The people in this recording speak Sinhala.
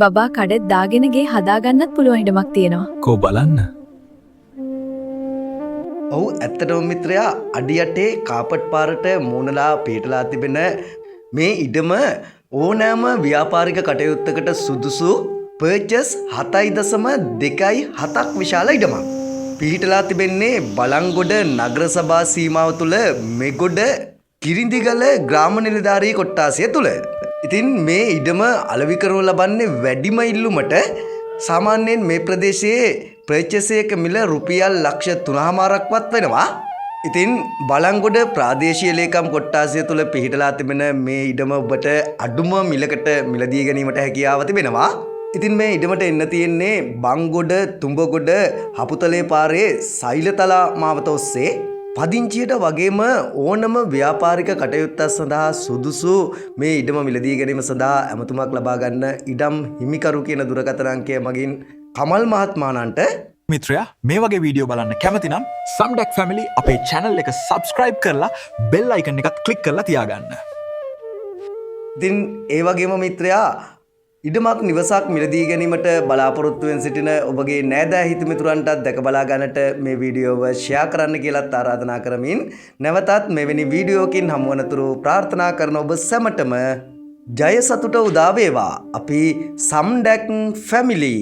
බබා කඩෙත් දාගෙන ගේ හදාගන්නත් පුළුවන් ඉඩමක් තියෙනවා. කෝ බලන්න. ඔව් ඇත්තටම මිත්‍රයා අඩියටේ කාපට් පාරට මූණලා පිටලා තිබෙන මේ ඉඩම ඕනෑම ව්‍යාපාරික කටයුත්තකට සුදුසු පර්චස් 7.2.7ක් විශාල ඉඩමක්. පිහිටලා තිබෙන්නේ බලංගොඩ නගර සභා සීමාව තුළ මෙගොඩ කිරිඳිගල ග්‍රාම නිලධාරී කොට්ටාසය තුළ. ඉතින් මේ ඉඩම අලෙවි කරනු ලබන්නේ වැඩිම ඉල්ලුමට සාමාන්‍යයෙන් මේ ප්‍රදේශයේ පර්චස් එක මිල රුපියල් ලක්ෂ 3.5ක්වත් වෙනවා. ඉතින් බලංගොඩ ප්‍රාදේශීය ලේකම් කොට්ටාසය තුළ පිහිටලා තිබෙන මේ ඉඩම ඔබට අඩුම මිලකට මිලදී ගැනීමට හැකියාව තිබෙනවා. ඉතින් මේ ඉඩමට එන්න තියෙන්නේ බංගොඩ තුඹගොඩ හපුතලේ පාරේ සෛලතලා මාවත ඔස්සේ පදිංචියට වගේම ඕනම ව්‍යාපාරික කටයුත්තක් සඳහා සුදුසු මේ ඉඩම මිලදී ගැනීම සඳහා ඇමතුමක් ලබා ගන්න ඉඩම් හිමිකරු කියන දුරකථන අංකය මගින් කමල් මහත්මයාණන්ට මිත්‍රයා මේ වගේ වීඩියෝ බලන්න කැමති නම් සම්ඩැක් ෆැමිලි අපේ channel එක subscribe කරලා bell icon එකත් click කරලා තියාගන්න. ඉතින් ඒ වගේම මිත්‍රයා ඉඩමක් නිවසක් මිලදී ගැනීමට බලාපොරොත්තුවෙන් සිටින ඔබගේ නෑදෑ හිත මිතුරන්ටත් දැක බලා ගන්නට මේ වීඩියෝව ෂෙයා කරන්න කියලාත් ආරාධනා කරමින් නැවතත් මෙවැනි වීඩියෝකින් හමුවනතුරු ප්‍රාර්ථනා කරන ඔබ සැමටම ජය සතුට උදා වේවා. අපි සම්ඩැක් ෆැමිලි